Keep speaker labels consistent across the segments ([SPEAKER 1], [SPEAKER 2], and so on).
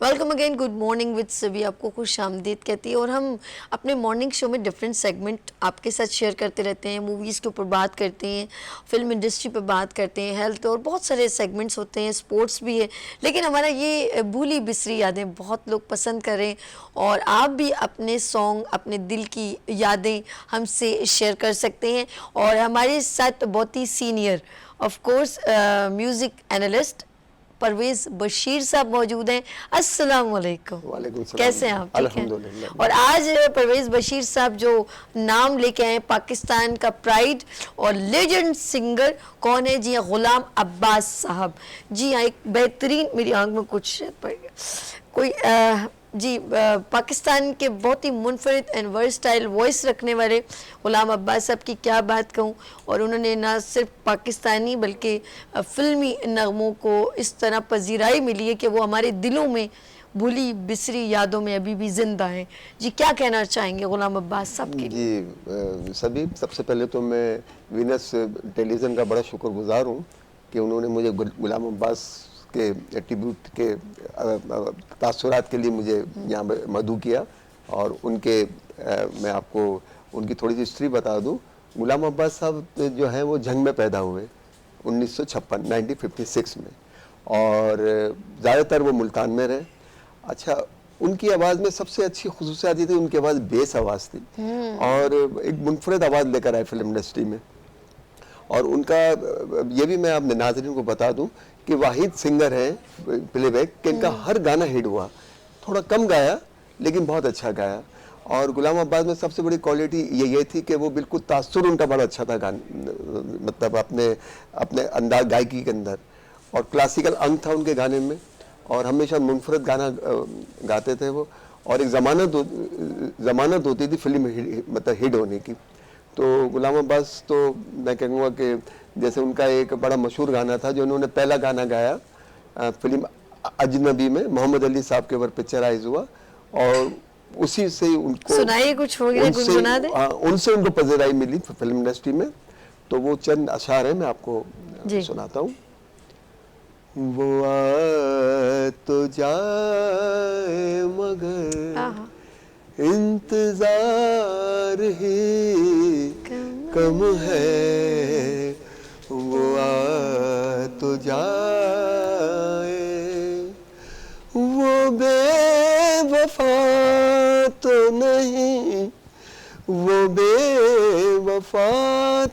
[SPEAKER 1] Welcome again, good morning with सभी। आपको खुश आमदीद कहती है। और हम अपने मॉर्निंग शो में डिफरेंट सेगमेंट आपके साथ शेयर करते रहते हैं। मूवीज़ के ऊपर बात करते हैं, फिल्म इंडस्ट्री पर बात करते हैं, हेल्थ और बहुत सारे सेगमेंट्स होते हैं, स्पोर्ट्स भी है। लेकिन हमारा ये भूली बिसरी यादें बहुत लोग पसंद करें और आप भी अपने सॉन्ग, अपने दिल की यादें हमसे शेयर कर सकते हैं। और हमारे साथ बहुत ही senior of course music analyst Parvez Bashir साहब मौजूद हैं। अस्सलाम वालेकुम।
[SPEAKER 2] वालेकुम सलाम।
[SPEAKER 1] कैसे हैं आप? ठीक हैं?
[SPEAKER 2] अल्हम्दुलिल्लाह।
[SPEAKER 1] और आज परवेज़ बशीर साहब जो नाम लेके आए पाकिस्तान का प्राइड और लेजेंड सिंगर कौन है? जी हाँ, गुलाम अब्बास साहब। जी हाँ, एक बेहतरीन, मेरी आंख में कुछ पड़ गया, कोई पाकिस्तान के बहुत ही मुनफरिद एंड वर्सटाइल वॉइस रखने वाले गुलाम अब्बास साहब की क्या बात कहूँ। और उन्होंने ना सिर्फ पाकिस्तानी बल्कि फ़िल्मी नगमों को इस तरह पजीराई मिली है कि वो हमारे दिलों में भूली बिसरी यादों में अभी भी ज़िंदा हैं। जी, क्या कहना चाहेंगे गुलाम अब्बास साहब के लिए?
[SPEAKER 2] जी सभी, सबसे पहले तो मैं वीनस टेलीविज़न का बड़ा शुक्रगुजार हूँ कि उन्होंने मुझे गुलाम अब्बास के ट्रिब्यूट के तासुरात के लिए मुझे यहाँ पे मदऊ किया। और उनके मैं आपको उनकी थोड़ी सी हिस्ट्री बता दूँ। गुलाम अब्बास साहब जो हैं वो जंग में पैदा हुए 1956 में, और ज़्यादातर वो मुल्तान में रहे। अच्छा, उनकी आवाज़ में सबसे अच्छी खुसूसियत ये थी, उनकी आवाज़ बेस आवाज़ थी और एक मुनफरद आवाज़ लेकर आए फिल्म इंडस्ट्री में। और उनका ये भी मैं अपने नाज़रीन को बता दूं कि वाहिद सिंगर हैं प्लेबैक कि इनका हर गाना हिट हुआ। थोड़ा कम गाया लेकिन बहुत अच्छा गाया। और गुलाम अब्बास में सबसे बड़ी क्वालिटी ये थी कि वो बिल्कुल तासुर उनका बड़ा अच्छा था मतलब अपने अपने अंदाज गायकी के अंदर, और क्लासिकल अंग था उनके गाने में, और हमेशा मुनफरद गाना गाते थे वो। और एक ज़मानत होती थी फिल्म मतलब हिट होने की। तो गुलाम अब्बास तो मैं कहूँगा कि जैसे उनका एक बड़ा मशहूर गाना था जो उन्होंने पहला गाना गाया फिल्म अजनबी में, मोहम्मद अली साहब के ऊपर पिक्चराइज हुआ, और उसी से उनको
[SPEAKER 1] सुनाइए कुछ, हो गया गुनगुना दे।
[SPEAKER 2] उनसे उनको पज़ीराई मिली फिल्म इंडस्ट्री में। तो वो चंद अशार हैं, मैं आपको सुनाता हूँ। वो आ तो जाए मगर इंतजार ही कम है, वो आ तो जाए, वो बेवफा तो नहीं, वो बेवफा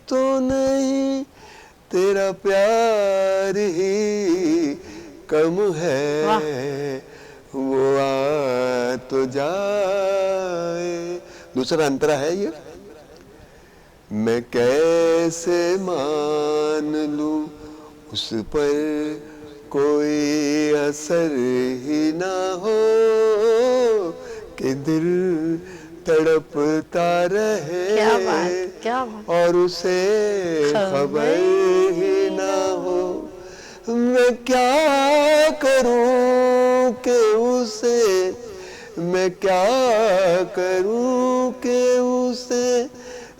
[SPEAKER 2] तो नहीं, तेरा प्यार ही कम है, वो आ तो जाए। दूसरा अंतरा है ये, मैं कैसे मान लूं उस पर कोई असर ही ना हो, कि दिल तड़पता रहे,
[SPEAKER 1] क्या बात।
[SPEAKER 2] और उसे खबर ही ना हो। मैं क्या करूं कि उसे, मैं क्या करूं कि उसे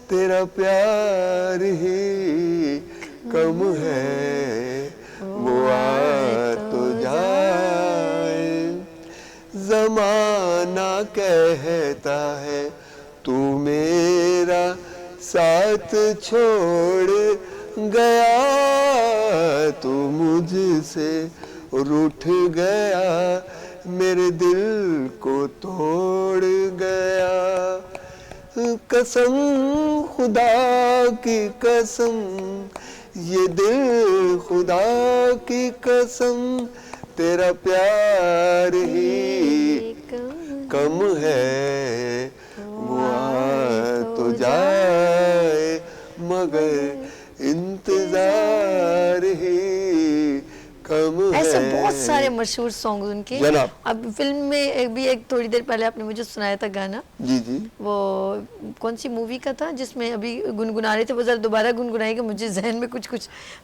[SPEAKER 2] तेरा प्यार ही कम है, वो आ तो जाए। ज़माना कहता है तू मेरा साथ छोड़ गया, तू मुझसे रूठ गया, मेरे दिल को तोड़ गया। कसम खुदा की कसम, ये दिल खुदा की कसम, तेरा प्यार ही कम है, वो आ तो जाए मगर इंतजार ही कम है।
[SPEAKER 1] ऐसे बहुत सारे मशहूर सॉन्ग उनके। अब फिल्म में भी एक थोड़ी देर पहले आपने मुझे सुनाया था गाना।
[SPEAKER 2] जी जी,
[SPEAKER 1] वो कौन सी मूवी का था जिसमें अभी गुनगुना रहे थे? वो जरा दोबारा गुनगुनाएंगे, मुझे जहन में कुछ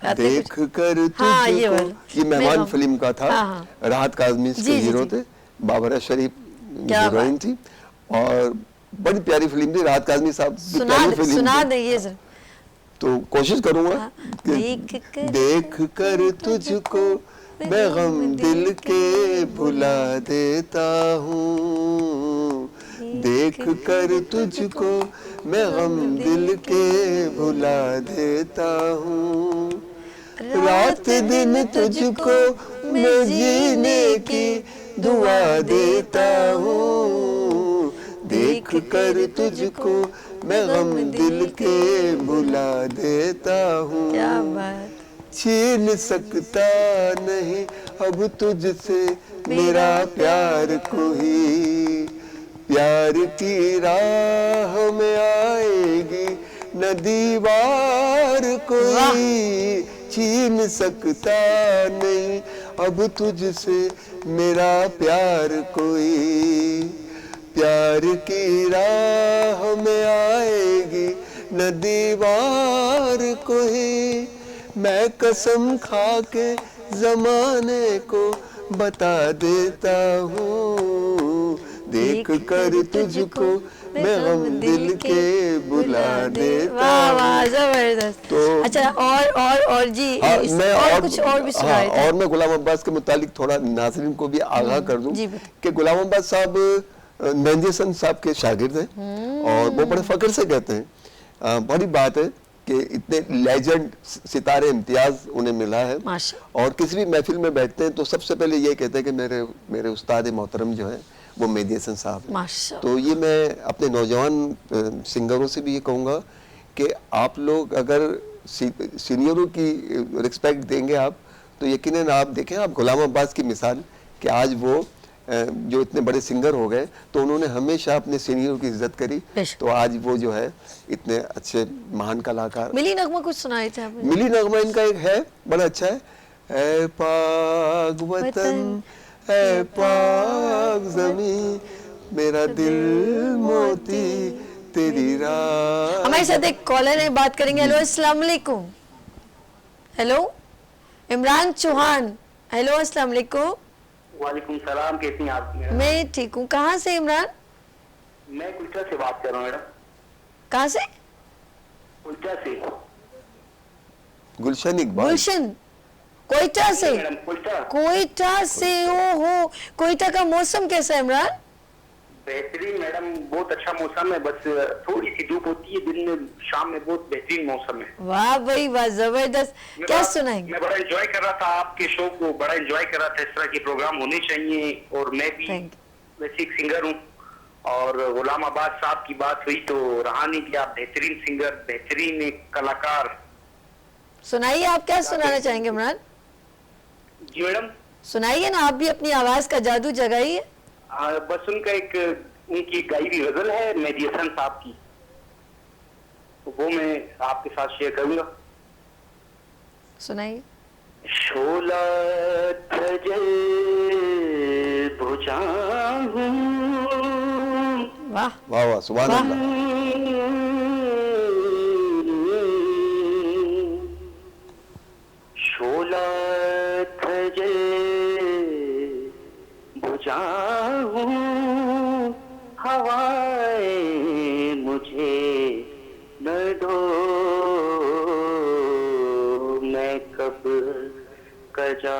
[SPEAKER 2] देख कर तुझको।
[SPEAKER 1] हाँ,
[SPEAKER 2] ये मेहमान फिल्म का था। राहत काज़मी इसके हीरो थे, बाबरा शरीफ हीरोइन थी, और बड़ी प्यारी फिल्म थी। राहत काज़मी साहब
[SPEAKER 1] सुना देंगे सर।
[SPEAKER 2] तो कोशिश करूंगा। देख कर तुझको मैं गम दिल के भुला देता हूँ, देख कर तुझको मैं गम दिल के भुला देता हूँ, रात दिन तुझको मैं जीने की दुआ देता हूँ, देख कर तुझको मैं गम दिल के भुला देता हूँ।
[SPEAKER 1] क्या बात।
[SPEAKER 2] छीन सकता नहीं अब तुझसे मेरा प्यार कोई, प्यार की राह में आएगी न दीवार कोई, छीन सकता नहीं अब तुझसे मेरा प्यार कोई, प्यार की राह में आएगी न दीवार कोई, मैं कसम खा के जमाने को बता देता हूँ, देख कर तुझको मैं गम दिल के बुला देता
[SPEAKER 1] वाह
[SPEAKER 2] हूँ।
[SPEAKER 1] वाह जबरदस्त।
[SPEAKER 2] तो-
[SPEAKER 1] अच्छा और जी
[SPEAKER 2] हाँ,
[SPEAKER 1] और कुछ और भी सुना रहे थे।
[SPEAKER 2] और मैं गुलाम अब्बास के मुतालिक थोड़ा नाज़रीन को भी आगाह कर दूं
[SPEAKER 1] जी बताइए।
[SPEAKER 2] कि गुलाम अब्बास साहब मेहंदी हसन साहब के शागिर्द हैं और वो बड़े फख्र से कहते हैं, बड़ी बात है कि इतने लेजेंड सितारे इम्तियाज उन्हें मिला है,
[SPEAKER 1] माशा।
[SPEAKER 2] और किसी भी महफिल में बैठते हैं तो सबसे पहले ये कहते हैं कि मेरे उस्ताद मोहतरम जो है वो मेहंदी हसन साहब हैं।
[SPEAKER 1] माशा।
[SPEAKER 2] तो ये मैं अपने नौजवान सिंगरों से भी ये कहूँगा कि आप लोग अगर सीनियरों की रिस्पेक्ट देंगे आप, तो यकीनन आप देखें, आप गुलाम अब्बास की मिसाल कि आज वो जो इतने बड़े सिंगर हो गए तो उन्होंने हमेशा अपने सीनियरों की इज्जत करी,
[SPEAKER 1] बेशक।
[SPEAKER 2] तो आज वो जो है इतने अच्छे महान कलाकार।
[SPEAKER 1] मिली नगमा कुछ सुनाए थे आपने?
[SPEAKER 2] मिली नगमा इनका एक है, बड़ा अच्छा है, ऐ पाक वतन ऐ पाक ज़मीं, मेरा दिल मोती तेरी राह।
[SPEAKER 1] हमारे साथ एक कॉलर है, बात करेंगे। हेलो अस्सलाम वालेकुम। हेलो इमरान चौहान। हेलो अस्सलाम वालेकुम।
[SPEAKER 3] वालेकुम सलाम, कैसी हैं आप?
[SPEAKER 1] मैं ठीक हूँ। कहाँ से इमरान?
[SPEAKER 3] मैं कुल्चा से बात कर रहा हूँ मैडम।
[SPEAKER 1] कहाँ से?
[SPEAKER 3] कुल्चा से।
[SPEAKER 2] गुलशन इकबाल।
[SPEAKER 1] गुलशन कोयटा से?
[SPEAKER 3] मैडम कुल्चा
[SPEAKER 1] कोयटा से। ओ हो, कोयटा का मौसम कैसा है इमरान?
[SPEAKER 3] बेहतरीन मैडम, बहुत अच्छा मौसम है, बस थोड़ी सी धूप होती है दिन में, शाम में बहुत बेहतरीन मौसम है।
[SPEAKER 1] वाह भाई वाह, जबरदस्त। क्या सुनाएंगे?
[SPEAKER 3] मैं बड़ा एंजॉय कर रहा था आपके शो को, बड़ा एंजॉय कर रहा था, इस तरह के प्रोग्राम होने चाहिए। और मैं भी
[SPEAKER 1] Thank
[SPEAKER 3] वैसे एक सिंगर हूँ, और गुलाम अब्बास साहब की बात हुई तो रहा नहीं कि आप बेहतरीन सिंगर, बेहतरीन एक कलाकार।
[SPEAKER 1] सुनाइए, आप क्या सुनाना चाहेंगे इमरान?
[SPEAKER 3] जी मैडम।
[SPEAKER 1] सुनाइए ना, आप भी अपनी आवाज का जादू जगाइए।
[SPEAKER 3] बस उनकी गाई हुई गजल है मेहंदी हसन साहब की, तो वो मैं आपके साथ शेयर करूंगा।
[SPEAKER 1] सुनाइए।
[SPEAKER 3] शोला धजल बुझाऊं,
[SPEAKER 1] वाह
[SPEAKER 2] वाह वाह, सुभान
[SPEAKER 1] वाह।
[SPEAKER 2] अल्लाह।
[SPEAKER 3] शोला धजल बुझाऊं, हवाएं मुझे न दो, मैं कब कजा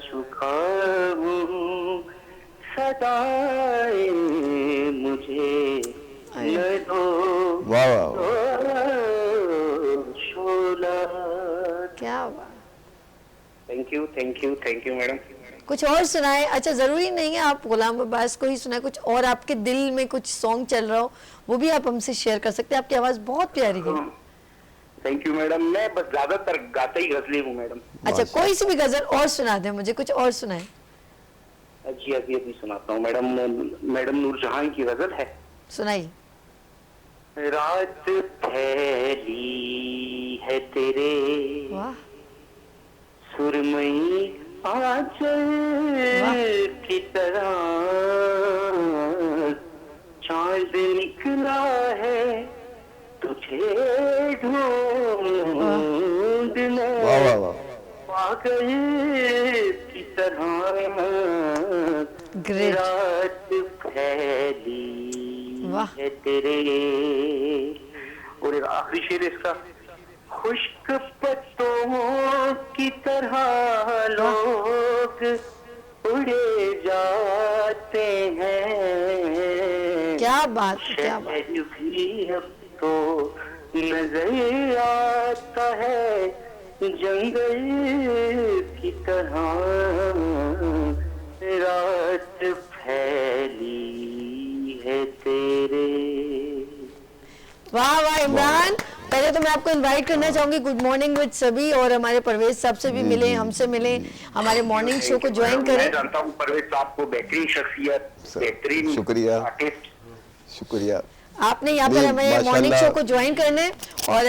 [SPEAKER 3] झुकाऊं, सदाएं मुझे न दो।
[SPEAKER 2] वाह वाह वाह।
[SPEAKER 3] शोला।
[SPEAKER 1] क्या बात।
[SPEAKER 3] Thank you madam.
[SPEAKER 1] कुछ और सुनाए। अच्छा, जरूरी नहीं है आप गुलाम अब्बास को ही सुनाए, कुछ और आपके दिल में कुछ सॉन्ग चल रहा हो वो भी आप हमसे शेयर कर सकते हैं। आपकी आवाज बहुत प्यारी है।
[SPEAKER 3] थैंक यू मैडम, मैं बस ज्यादातर गाता ही गजलें हूँ मैडम।
[SPEAKER 1] अच्छा, कोई सी भी गजल और सुना दे मुझे, कुछ और सुनाए।
[SPEAKER 3] जी अभी सुनाता हूँ मैडम। मैडम नूरजहां की गजल है।
[SPEAKER 1] सुनाइए।
[SPEAKER 3] रात फैली है तेरे
[SPEAKER 1] वाह
[SPEAKER 3] सुरमई आंचल की तरह, चांद निकला है तुझे ढूंढने,
[SPEAKER 2] वाह वाह वाह।
[SPEAKER 3] पागल की तरह
[SPEAKER 1] ग्रेट।
[SPEAKER 3] रात फैली
[SPEAKER 1] वाह।
[SPEAKER 3] है तेरे। और एक आखिरी शेर इसका, खुश्क पत्तों की तरह लोग उड़े जाते हैं।
[SPEAKER 1] क्या बात है, क्या बात।
[SPEAKER 3] शहर भी अब तो नजर आता है जंगल की तरह, रात फैली है तेरे।
[SPEAKER 1] वाह वाह इमरान, पहले तो मैं आपको इनवाइट करना चाहूंगी गुड मॉर्निंग विद सभी, और हमारे परवेज साहब से भी मिले, हमसे मिले, हमारे मॉर्निंग शो को ज्वाइन करें।
[SPEAKER 3] मैं जानता हूँ परवेज साहब को, बेहतरीन शख्सियत, बेहतरीन
[SPEAKER 2] शुक्रिया।
[SPEAKER 3] आर्टिस्ट।
[SPEAKER 2] शुक्रिया।
[SPEAKER 1] आपने यहाँ पर
[SPEAKER 2] नहीं,
[SPEAKER 1] हमें मॉर्निंग
[SPEAKER 2] माशाल्लाह।
[SPEAKER 1] शो को ज्वाइन करना है, और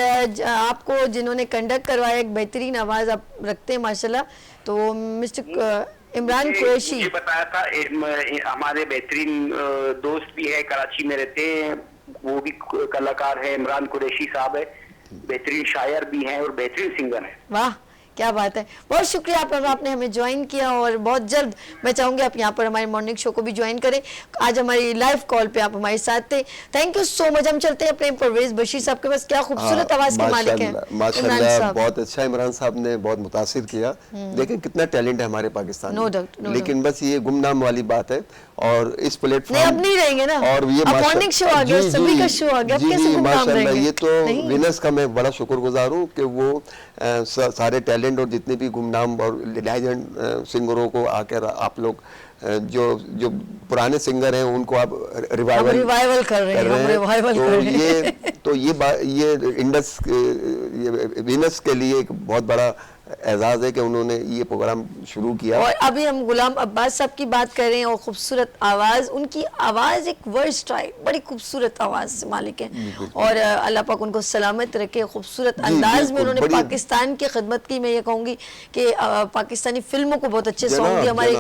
[SPEAKER 1] आपको जिन्होंने कंडक्ट करवाया, एक बेहतरीन आवाज़ आप रखते हैं माशाल्लाह, तो मिस्टर इमरान कुरैशी।
[SPEAKER 3] मुझे बताया था हमारे बेहतरीन दोस्त भी है, कराची में रहते हैं, वो भी कलाकार है, इमरान कुरैशी साहब है, बेहतरीन शायर भी हैं और बेहतरीन सिंगर हैं।
[SPEAKER 1] वाह क्या बात है, बहुत शुक्रिया आपने हमें ज्वाइन किया, और बहुत जल्द मैं चाहूँगी आप यहाँ पर हमारे मॉर्निंग शो को भी ज्वाइन करें। आज हमारी लाइव कॉल पे आप हमारे साथ थे, थैंक यू सो मच। हम चलते हैं अपने परवेज बशीर साहब के पास, क्या खूबसूरत आवाज़ के मालिक हैं इमरान
[SPEAKER 2] माशाल्लाह,
[SPEAKER 1] साहब।
[SPEAKER 2] बहुत अच्छा इमरान साहब ने बहुत मुतासिर किया। देखें कितना टैलेंट है हमारे पाकिस्तान
[SPEAKER 1] No
[SPEAKER 2] में,
[SPEAKER 1] doubt, no
[SPEAKER 2] लेकिन बस ये गुमनाम वाली बात है, और इस प्लेटफॉर्म
[SPEAKER 1] नहीं, अब नहीं रहेंगे ना,
[SPEAKER 2] और ये
[SPEAKER 1] अब मॉर्निंग शो आ गया, सभी का शो आ गया, अब कैसे गुमनाम
[SPEAKER 2] माशाल्लाह,
[SPEAKER 1] रहेंगे?
[SPEAKER 2] ये तो
[SPEAKER 1] नहीं।
[SPEAKER 2] विनर्स का मैं बड़ा शुक्रगुजार हूँ कि वो सारे टैलेंट और जितने भी गुमनाम और लेजेंड सिंगरों को आकर आप लोग जो जो पुराने सिंगर हैं उनको आप
[SPEAKER 1] रिवाइवल कर रहे हैं, हम रिवाइवल
[SPEAKER 2] तो
[SPEAKER 1] कर रहे हैं।
[SPEAKER 2] ये इंडस ये विनर्स के लिए एक बहुत बड़ा एजाज है कि उन्होंने ये प्रोग्राम शुरू किया।
[SPEAKER 1] और अभी हम गुलाम अब्बास साहब की बात कर रहे हैं, और खूबसूरत आवाज़, उनकी आवाज़ एक वर्सटाइल, बड़ी खूबसूरत आवाज़ से मालिक है, और अल्लाह पाक उनको सलामत रखे। खूबसूरत अंदाज में उन्होंने पाकिस्तान की खिदमत की। मैं ये कहूँगी कि पाकिस्तानी फिल्मों को बहुत अच्छे सॉन्ग दिए हमारे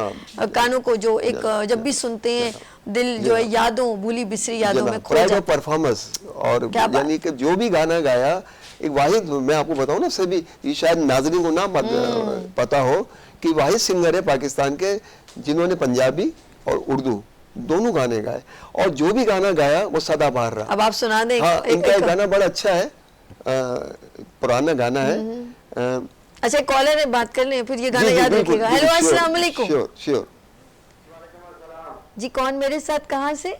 [SPEAKER 1] कानों को, जो एक जब भी सुनते हैं दिल जो है यादों, भूली बिसरी यादों में खो जाता है।
[SPEAKER 2] परफॉर्मेंस, और यानी कि जो भी गाना गाया, एक वाहिद, मैं आपको बताऊं ना, सभी ये शायद नाज़रीन को ना पता हो कि वाहिद सिंगर है पाकिस्तान के जिन्होंने पंजाबी और उर्दू दोनों गाने गाए, और जो भी गाना गाया वो सदाबहार रहा।
[SPEAKER 1] अब आप सुना दें।
[SPEAKER 2] हाँ, इनका एक गाना बड़ा अच्छा है, पुराना गाना है।
[SPEAKER 1] अच्छा, कॉलर है, बात कर लें, फिर ये गाना याद रखिएगा। हेलो, अस्सलाम वालेकुम।
[SPEAKER 2] श्योर।
[SPEAKER 1] जी, कौन मेरे साथ, कहाँ से?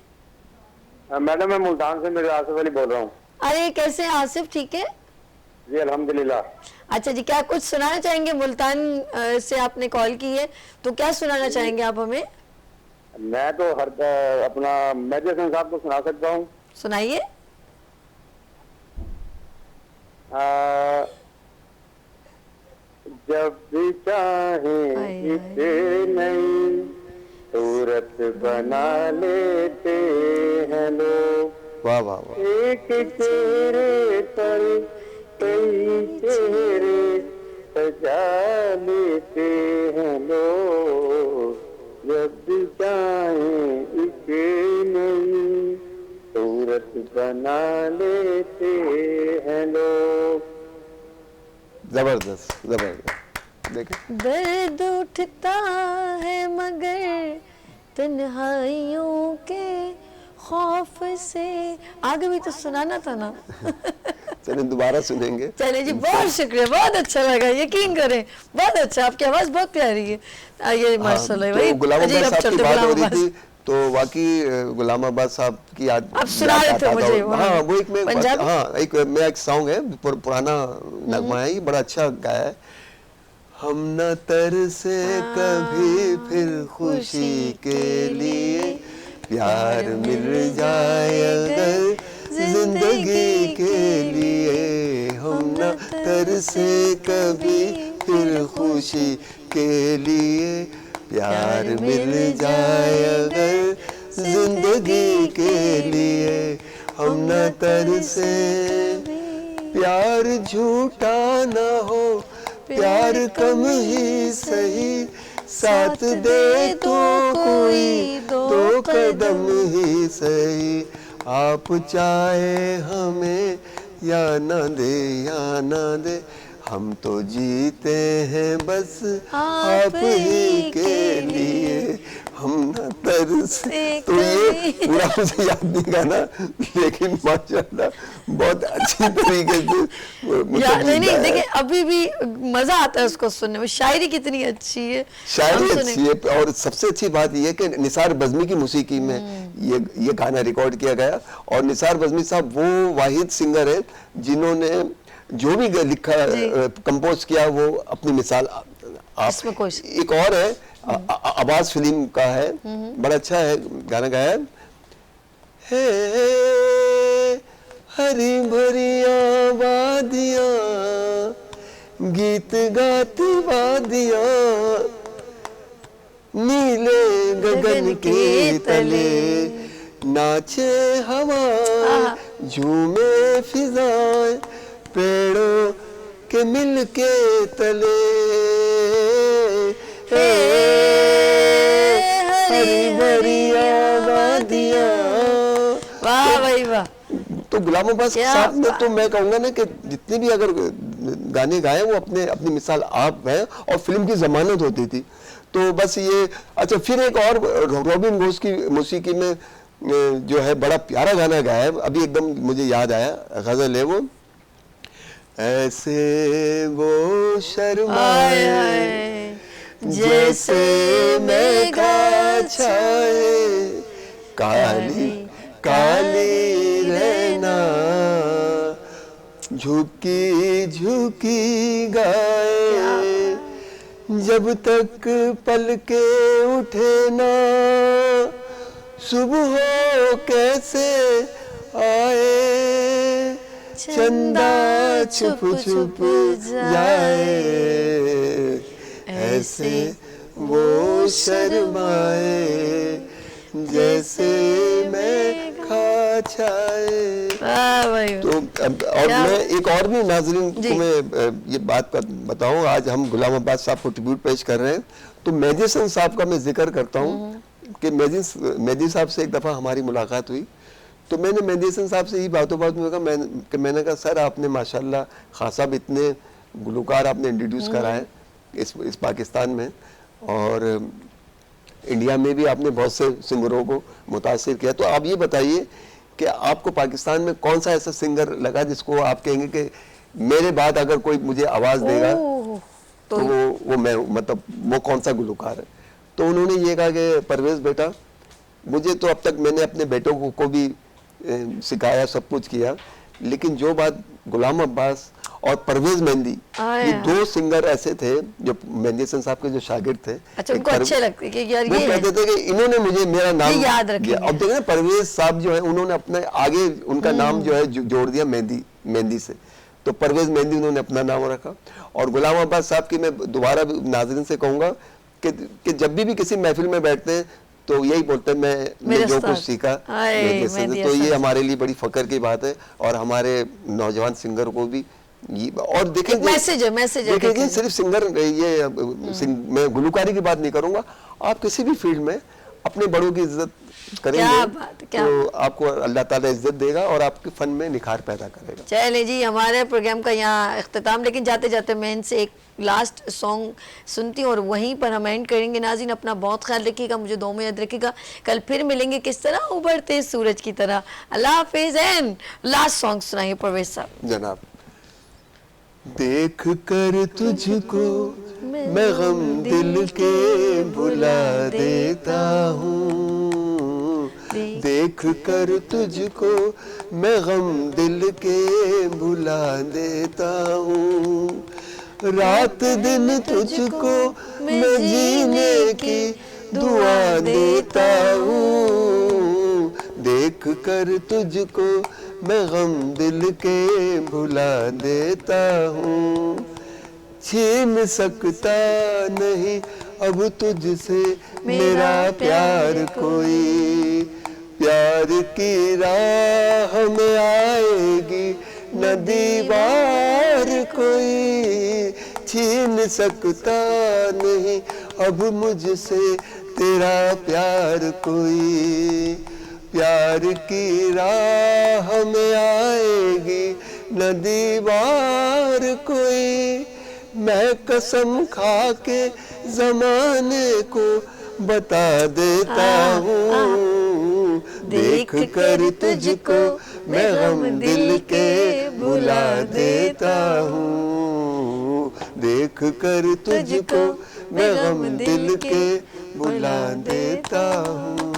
[SPEAKER 3] मैडम, मैं मुल्तान से मेरे आसिफ अली बोल रहा हूँ।
[SPEAKER 1] अरे कैसे हैं आसिफ, ठीक है?
[SPEAKER 3] जी अल्हम्दुलिल्लाह।
[SPEAKER 1] अच्छा जी, क्या कुछ सुनाना चाहेंगे? मुल्तान से आपने कॉल की है, तो क्या सुनाना चाहेंगे आप हमें?
[SPEAKER 3] मैं तो हर अपना मेजर हसन साहब को सुना सकता हूँ।
[SPEAKER 1] सुनाइए।
[SPEAKER 3] जब भी चाहे इसे नई सूरत बना लेते हैं लोग,
[SPEAKER 2] वाह वाह वाह।
[SPEAKER 3] एक चेहरे पर कई चेहरे सजा लेते हैं लोग, जब भी चाहे इसे नई सूरत बना लेते हैं लोग।
[SPEAKER 2] जबरदस्त जबरदस्त। देखें
[SPEAKER 1] दर्द उठता है मगर तन्हाइयों के खौफ से। आगे भी तो सुनाना था ना।
[SPEAKER 2] चलिए दोबारा सुनेंगे।
[SPEAKER 1] चलिए जी, बहुत शुक्रिया, बहुत अच्छा लगा, यकीन करें बहुत अच्छा, आपकी आवाज़ बहुत प्यारी है। ये माशाल्लाह भाई।
[SPEAKER 2] तो गुलाम
[SPEAKER 1] अजी,
[SPEAKER 2] अब्बास
[SPEAKER 1] अब
[SPEAKER 2] साहब की
[SPEAKER 1] चलते
[SPEAKER 2] बात हो
[SPEAKER 1] गुलाम
[SPEAKER 2] रही
[SPEAKER 1] अब्बास।
[SPEAKER 2] थी, तो वाकई गुलाम अब्बास साहब की याद
[SPEAKER 1] आप सुना रहे थे मुझे वो।
[SPEAKER 2] हाँ, वो एक
[SPEAKER 1] पंजाबी?
[SPEAKER 2] एक सॉन्ग है, पुराना नगमा है, ये बड़ा अच्छा गाया है। हम न तरसे कभी फिर खुशी के लिए, प्यार मिल जाए अगर जिंदगी के लिए, हम न तरसे कभी फिर खुशी के लिए, प्यार मिल जाए अगर जिंदगी के लिए, हम न तरसे। प्यार झूठा न हो, प्यार कम ही सही, साथ दे तो कोई दो कदम ही सही, आप चाहे हमें या न दे, हम तो जीते हैं बस आप ही के लिए, हम न तरसे, तो ये पूरा मुझे याद नहीं गाना, लेकिन माशाल्लाह बहुत अच्छी तरीके से
[SPEAKER 1] नहीं नहीं देखिए अभी भी मजा आता है उसको सुनने में, शायरी कितनी अच्छी है,
[SPEAKER 2] शायरी अच्छी है। और सबसे अच्छी बात यह है कि निसार बज़मी की मौसीकी में ये गाना रिकॉर्ड किया गया, और निसार बज़मी साहब वो वाहिद सिंगर है जिन्होंने जो भी लिखा कंपोज किया वो अपनी मिसाल आप।
[SPEAKER 1] इसमें कोई
[SPEAKER 2] एक और है आवाज फिल्म का है, बड़ा अच्छा है गाना गाया है, हरी भरी वादियां गीत गाती वादियां, नीले गगन के तले नाचे हवा, झूमे फिजाएं पेड़ों के मिल के तले, हरी भरी वादियां।
[SPEAKER 1] वाह भाई वाह।
[SPEAKER 2] तो गुलाम अब्बास साहब ने तो मैं कहूँगा ना कि जितने भी अगर गाने गाए वो अपनी मिसाल आप हैं, और फिल्म की जमानत होती थी। तो बस ये अच्छा, फिर एक और रॉबिन घोष की मौसीकी में जो है बड़ा प्यारा गाना गाया है, अभी एकदम मुझे याद आया, गजल है वो, ऐसे वो शर्माए जैसे मेघा छाए, काली काली रहना झुकी झुकी गाए, जब तक पलके उठे ना सुबह कैसे आए, चंदा छुप छुप जाए, ऐसे वो शर्माए जैसे मैं खा छाए। तो और मैं एक और भी नाज़रीन को मैं ये बात बताऊं, आज हम गुलाम अब्बास साहब को ट्रिब्यूट पेश कर रहे हैं, तो मेहदी हसन साहब का मैं जिक्र करता हूं कि मेहदी साहब से एक दफ़ा हमारी मुलाकात हुई, तो मैंने मेहदी हसन साहब से ही बातों बात में कहा, मैंने कहा सर आपने माशाल्लाह खान साहब इतने गुलकार आपने इंट्रोड्यूस कराए इस पाकिस्तान में, और इंडिया में भी आपने बहुत से सिंगरों को मुतासिर किया। तो आप ये बताइए कि आपको पाकिस्तान में कौन सा ऐसा सिंगर लगा जिसको आप कहेंगे कि मेरे बाद अगर कोई मुझे आवाज़ देगा तो वो मैं मतलब वो कौन सा गुलकार है? तो उन्होंने ये कहा कि परवेज़ बेटा, मुझे तो अब तक मैंने अपने बेटों को भी सिखाया, सब कुछ किया, लेकिन जो बात गुलाम अब्बास और परवेज मेहंदी, ये दो सिंगर ऐसे थे जो मेहंदी हसन साहब के जो शागिर्द थे। अच्छा, उनको अच्छे लगते कि यार ये कहते थे कि इन्होंने मुझे मेरा नाम याद रखेंगे। अब देखो ना परवेज साहब जो है उन्होंने अपने आगे उनका नाम जो है जोड़ दिया मेहंदी से, तो परवेज मेहंदी उन्होंने अपना नाम रखा। और गुलाम अब्बास साहब की मैं दोबारा नाज़रीन से कहूँगा कि जब भी किसी महफिल में बैठते हैं तो यही बोलते हैं मैं जो कुछ सीखा, तो ये हमारे लिए बड़ी फख्र की बात है, और हमारे नौजवान सिंगर को भी और देखें देखिए सिर्फ सिंगर ये मैं गुलकारी की बात नहीं करूंगा, आप किसी भी फील्ड में अपने बड़ों की इज्जत करेंगे तो आपको अल्लाह ताला इज्जत देगा और आपके फन में निखार पैदा करेगा।
[SPEAKER 1] चलिए जी, हमारे प्रोग्राम का यहाँ इख्तिताम, लेकिन जाते जाते मैं इनसे एक लास्ट सॉन्ग सुनती हूँ और वहीं पर हम एंड करेंगे। नाज़रीन अपना बहुत ख्याल रखिएगा, मुझे दो में याद रखिएगा, कल फिर मिलेंगे किस तरह उभरते सूरज की तरह। अल्लाह हाफिज़। एंड लास्ट सॉन्ग सुनाइए परवेज साहब।
[SPEAKER 2] जनाब, देख कर तुझको मैं गम दिल के भुला देता हूँ, देख कर तुझको मैं गम दिल के भुला देता हूँ, रात दिन तुझको मैं जीने की दुआ देता हूँ, देख कर तुझको मैं गम दिल के भुला देता हूँ, छीन सकता नहीं अब तुझसे मेरा प्यार कोई, प्यार की राह में आएगी न दीवार कोई, छीन सकता नहीं अब मुझसे तेरा प्यार कोई, प्यार की राह में आएगी न दीवार कोई, मैं कसम खा के ज़माने को बता देता हूँ, देख कर तुझको मैं गम दिल के भुला देता हूँ, देख कर तुझको मैं गम दिल के भुला देता हूँ।